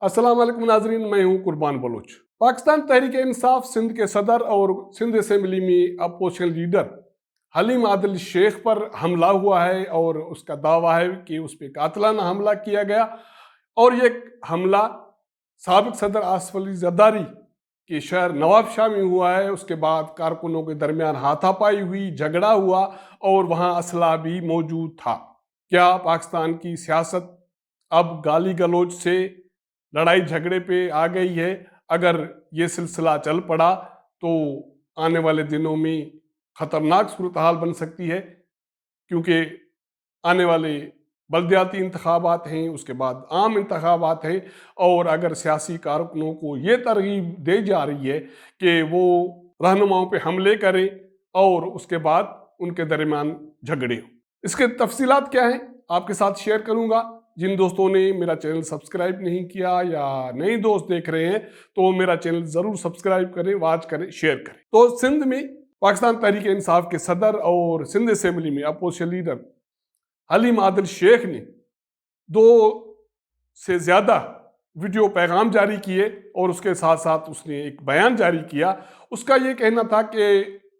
السلام علیکم ناظرین، میں ہوں قربان بلوچ۔ پاکستان تحریک انصاف سندھ کے صدر اور سندھ اسیمبلی میں اپوزیشن لیڈر حلیم عادل شیخ پر حملہ ہوا ہے، اور اس کا دعویٰ ہے کہ اس پہ قاتلانہ حملہ کیا گیا، اور یہ حملہ سابق صدر آصف علی زرداری کے شہر نوابشاھ میں ہوا ہے۔ اس کے بعد کارکنوں کے درمیان ہاتھا پائی ہوئی، جھگڑا ہوا، اور وہاں اسلحہ بھی موجود تھا۔ کیا پاکستان کی سیاست اب گالی گلوچ سے لڑائی جھگڑے پہ آ گئی ہے؟ اگر یہ سلسلہ چل پڑا تو آنے والے دنوں میں خطرناک صورتحال بن سکتی ہے، کیونکہ آنے والے بلدیاتی انتخابات ہیں، اس کے بعد عام انتخابات ہیں، اور اگر سیاسی کارکنوں کو یہ ترغیب دی جا رہی ہے کہ وہ رہنماؤں پہ حملے کریں اور اس کے بعد ان کے درمیان جھگڑے ہوں۔ اس کے تفصیلات کیا ہیں آپ کے ساتھ شیئر کروں گا۔ جن دوستوں نے میرا چینل سبسکرائب نہیں کیا یا نئے دوست دیکھ رہے ہیں تو میرا چینل ضرور سبسکرائب کریں، واچ کریں، شیئر کریں۔ تو سندھ میں پاکستان تحریک انصاف کے صدر اور سندھ اسیمبلی میں اپوزیشن لیڈر حلیم عادل شیخ نے 2 سے زیادہ ویڈیو پیغام جاری کیے، اور اس کے ساتھ ساتھ اس نے ایک بیان جاری کیا۔ اس کا یہ کہنا تھا کہ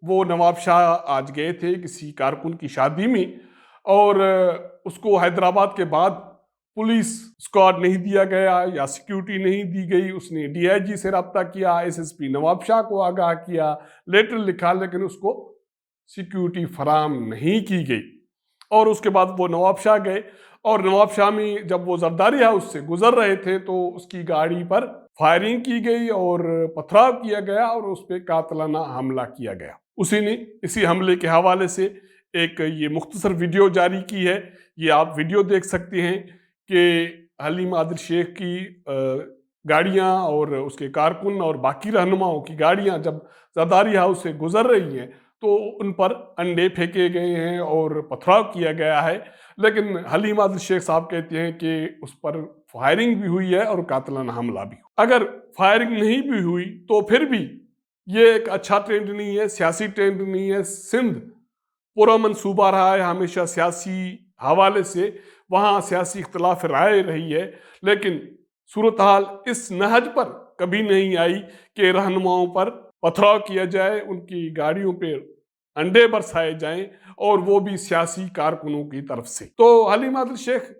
وہ نوابشاھ آج گئے تھے کسی کارکن کی شادی میں، اور اس کو حیدرآباد کے بعد پولیس اسکواڈ نہیں دیا گیا یا سیکیورٹی نہیں دی گئی۔ اس نے ڈی آئی جی سے رابطہ کیا، ایس ایس پی نوابشاھ کو آگاہ کیا، لیٹر لکھا، لیکن اس کو سیکیورٹی فراہم نہیں کی گئی۔ اور اس کے بعد وہ نوابشاھ گئے، اور نوابشاہ میں جب وہ زرداری ہاؤس سے گزر رہے تھے تو اس کی گاڑی پر فائرنگ کی گئی اور پتھراؤ کیا گیا، اور اس پہ قاتلانہ حملہ کیا گیا۔ اسی نے اسی حملے کے حوالے سے ایک یہ مختصر ویڈیو جاری کی ہے۔ یہ آپ ویڈیو دیکھ سکتے ہیں کہ حلیم عادل شیخ کی گاڑیاں اور اس کے کارکن اور باقی رہنماؤں کی گاڑیاں جب زرداری ہاؤس سے گزر رہی ہیں تو ان پر انڈے پھینکے گئے ہیں اور پتھراؤ کیا گیا ہے، لیکن حلیم عادل شیخ صاحب کہتے ہیں کہ اس پر فائرنگ بھی ہوئی ہے اور قاتلانہ حملہ بھی۔ اگر فائرنگ نہیں بھی ہوئی تو پھر بھی یہ ایک اچھا ٹرینڈ نہیں ہے، سیاسی ٹرینڈ نہیں ہے۔ سندھ پرامن صوبہ رہا ہے ہمیشہ، سیاسی حوالے سے وہاں سیاسی اختلاف رائے رہی ہے، لیکن صورتحال اس نہج پر کبھی نہیں آئی کہ رہنماؤں پر پتھراؤ کیا جائے، ان کی گاڑیوں پہ انڈے برسائے جائیں، اور وہ بھی سیاسی کارکنوں کی طرف سے۔ تو حلیم عادل شیخ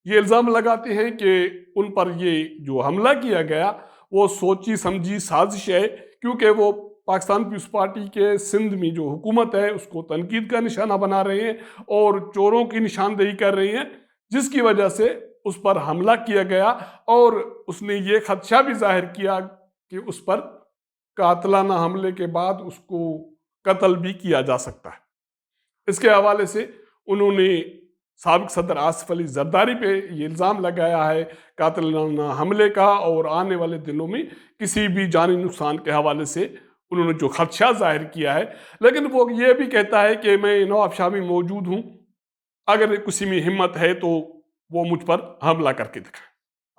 یہ الزام لگاتے ہیں کہ ان پر یہ جو حملہ کیا گیا وہ سوچی سمجھی سازش ہے، کیونکہ وہ پاکستان پیپلز پارٹی کے سندھ میں جو حکومت ہے اس کو تنقید کا نشانہ بنا رہے ہیں اور چوروں کی نشاندہی کر رہے ہیں، جس کی وجہ سے اس پر حملہ کیا گیا، اور اس نے یہ خدشہ بھی ظاہر کیا کہ اس پر قاتلانہ حملے کے بعد اس کو قتل بھی کیا جا سکتا ہے۔ اس کے حوالے سے انہوں نے سابق صدر آصف علی زرداری پہ یہ الزام لگایا ہے قاتلانہ حملے کا، اور آنے والے دنوں میں کسی بھی جانی نقصان کے حوالے سے انہوں نے جو خدشہ ظاہر کیا ہے، لیکن وہ یہ بھی کہتا ہے کہ میں نوابشاہ میں موجود ہوں، اگر کسی میں ہمت ہے تو وہ مجھ پر حملہ کر کے دکھائیں۔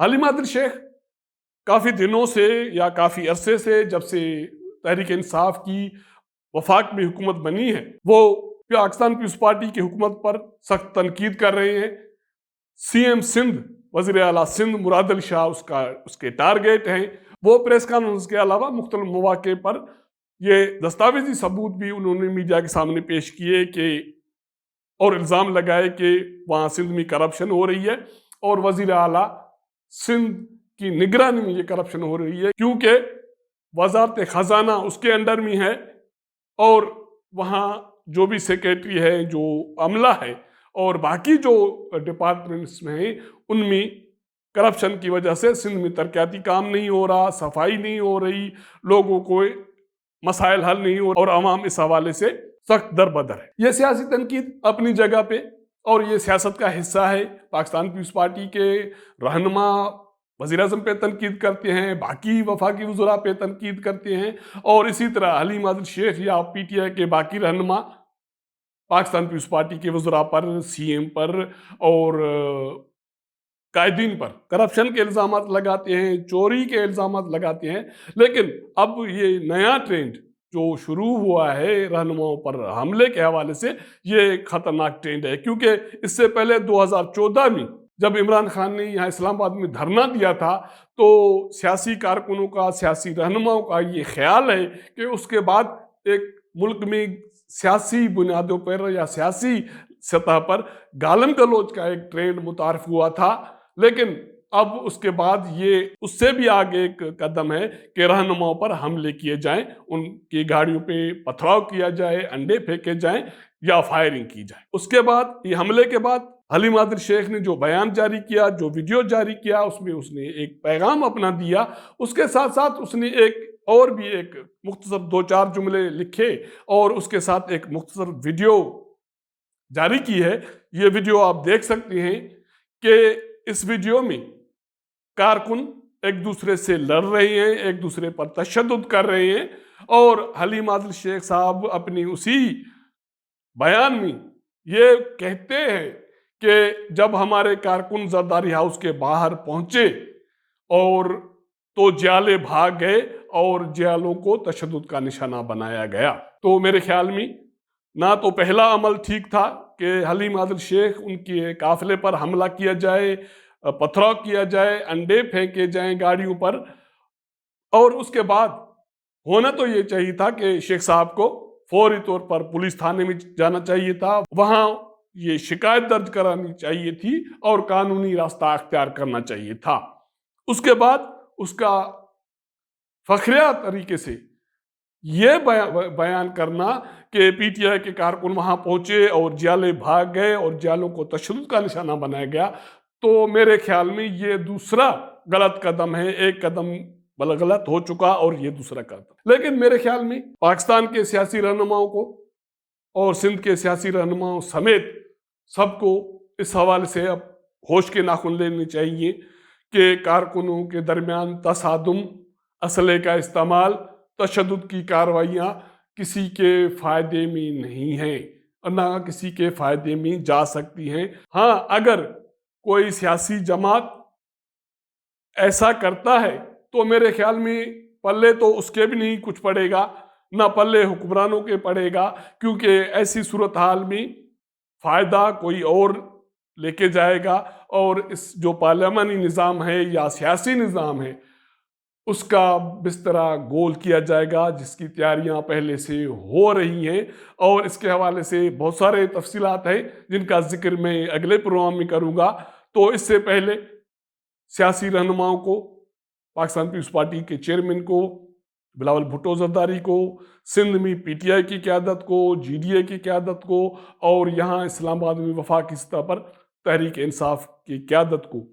حلیم عادل شیخ کافی دنوں سے یا کافی عرصے سے، جب سے تحریک انصاف کی وفاق میں حکومت بنی ہے، وہ پاکستان پیپلز پارٹی کی حکومت پر سخت تنقید کر رہے ہیں۔ سی ایم سندھ، وزیر اعلیٰ سندھ عادل شاہ اس کے ٹارگیٹ ہیں۔ وہ پریس کانفرنس کے علاوہ مختلف مواقع پر یہ دستاویزی ثبوت بھی انہوں نے میڈیا کے سامنے پیش کیے اور الزام لگائے کہ وہاں سندھ میں کرپشن ہو رہی ہے، اور وزیر اعلیٰ سندھ کی نگرانی میں یہ کرپشن ہو رہی ہے، کیونکہ وزارت خزانہ اس کے انڈر میں ہے، اور وہاں جو بھی سیکریٹری ہے، جو عملہ ہے، اور باقی جو ڈپارٹمنٹس میں ہیں، ان میں کرپشن کی وجہ سے سندھ میں ترقیاتی کام نہیں ہو رہا، صفائی نہیں ہو رہی، لوگوں کو مسائل حل نہیں ہو رہے، اور عوام اس حوالے سے سخت دربدر ہے۔ یہ سیاسی تنقید اپنی جگہ پہ، اور یہ سیاست کا حصہ ہے۔ پاکستان پیپلز پارٹی کے رہنما وزیر اعظم پہ تنقید کرتے ہیں، باقی وفاقی وزراء پہ تنقید کرتے ہیں، اور اسی طرح حلیم عادل شیخ یا پی ٹی آئی کے باقی رہنما پاکستان پیپلز پارٹی کے وزراء پر، سی ایم پر اور قائدین پر کرپشن کے الزامات لگاتے ہیں، چوری کے الزامات لگاتے ہیں۔ لیکن اب یہ نیا ٹرینڈ جو شروع ہوا ہے رہنماؤں پر حملے کے حوالے سے، یہ ایک خطرناک ٹرینڈ ہے، کیونکہ اس سے پہلے 2014 میں جب عمران خان نے یہاں اسلام آباد میں دھرنا دیا تھا تو سیاسی کارکنوں کا، سیاسی رہنماؤں کا یہ خیال ہے کہ اس کے بعد ایک ملک میں سیاسی بنیادوں پر یا سیاسی سطح پر گالم گلوچ کا ایک ٹرینڈ متعارف ہوا تھا، لیکن اب اس کے بعد یہ اس سے بھی آگے ایک قدم ہے کہ رہنماؤں پر حملے کیے جائیں، ان کی گاڑیوں پہ پتھراؤ کیا جائے، انڈے پھینکے جائیں یا فائرنگ کی جائے۔ اس کے بعد یہ حملے کے بعد حلیم عادل شیخ نے جو بیان جاری کیا، جو ویڈیو جاری کیا، اس میں اس نے ایک پیغام اپنا دیا، اس کے ساتھ ساتھ اس نے ایک اور بھی ایک مختصر 2-4 جملے لکھے اور اس کے ساتھ ایک مختصر ویڈیو جاری کی ہے۔ یہ ویڈیو آپ دیکھ سکتے ہیں کہ اس ویڈیو میں کارکن ایک دوسرے سے لڑ رہے ہیں، ایک دوسرے پر تشدد کر رہے ہیں، اور حلیم عادل شیخ صاحب اپنی اسی بیان میں یہ کہتے ہیں کہ جب ہمارے کارکن زرداری ہاؤس کے باہر پہنچے اور تو جیالے بھاگ گئے اور جیالوں کو تشدد کا نشانہ بنایا گیا۔ تو میرے خیال میں نہ تو پہلا عمل ٹھیک تھا کہ حلیم عادل شیخ ان کے قافلے پر حملہ کیا جائے، پتھراؤ کیا جائے، انڈے پھینکے جائیں گاڑیوں پر، اور اس کے بعد ہونا تو یہ چاہیے تھا کہ شیخ صاحب کو فوری طور پر پولیس تھانے میں جانا چاہیے تھا، وہاں یہ شکایت درج کرانی چاہیے تھی اور قانونی راستہ اختیار کرنا چاہیے تھا۔ اس کے بعد اس کا فخریہ طریقے سے یہ بیان کرنا کہ پی ٹی آئی کے کارکن وہاں پہنچے اور جیالے بھاگ گئے اور جیالوں کو تشدد کا نشانہ بنایا گیا، تو میرے خیال میں یہ دوسرا غلط قدم ہے۔ ایک قدم غلط ہو چکا اور یہ دوسرا قدم۔ لیکن میرے خیال میں پاکستان کے سیاسی رہنماؤں کو اور سندھ کے سیاسی رہنماؤں سمیت سب کو اس حوالے سے اب ہوش کے ناخن لینے چاہیے کہ کارکنوں کے درمیان تصادم، اسلحے کا استعمال، تشدد کی کارروائیاں کسی کے فائدے میں نہیں ہیں اور نہ کسی کے فائدے میں جا سکتی ہیں۔ ہاں، اگر کوئی سیاسی جماعت ایسا کرتا ہے تو میرے خیال میں پلے تو اس کے بھی نہیں کچھ پڑے گا، نہ پلے حکمرانوں کے پڑے گا، کیونکہ ایسی صورتحال میں فائدہ کوئی اور لے کے جائے گا، اور اس جو پارلیمانی نظام ہے یا سیاسی نظام ہے اس کا بستر گول کیا جائے گا، جس کی تیاریاں پہلے سے ہو رہی ہیں، اور اس کے حوالے سے بہت سارے تفصیلات ہیں جن کا ذکر میں اگلے پروگرام میں کروں گا۔ تو اس سے پہلے سیاسی رہنماؤں کو، پاکستان پیپلز پارٹی کے چیئرمین کو بلاول بھٹو زرداری کو، سندھ میں پی ٹی آئی کی قیادت کو، جی ڈی اے کی قیادت کو، اور یہاں اسلام آباد میں وفاقی سطح پر تحریک انصاف کی قیادت کو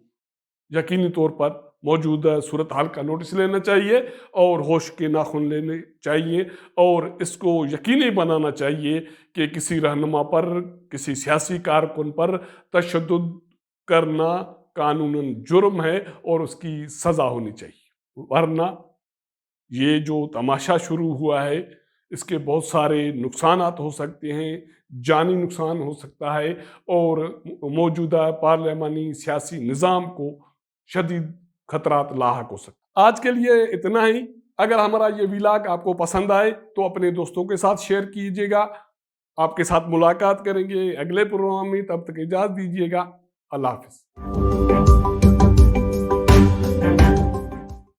یقینی طور پر موجودہ صورتحال کا نوٹس لینا چاہیے اور ہوش کے ناخن لینے چاہیے، اور اس کو یقینی بنانا چاہیے کہ کسی رہنما پر، کسی سیاسی کارکن پر تشدد کرنا قانوناً جرم ہے اور اس کی سزا ہونی چاہیے، ورنہ یہ جو تماشا شروع ہوا ہے اس کے بہت سارے نقصانات ہو سکتے ہیں، جانی نقصان ہو سکتا ہے، اور موجودہ پارلیمانی سیاسی نظام کو شدید خطرات لاحق ہو سکتے۔ آج کے لیے اتنا ہی۔ اگر ہمارا یہ ویلاگ آپ کو پسند آئے تو اپنے دوستوں کے ساتھ شیئر کیجیے گا۔ آپ کے ساتھ ملاقات کریں گے اگلے پروگرام میں، تب تک اجازت دیجیے گا۔ اللہ حافظ۔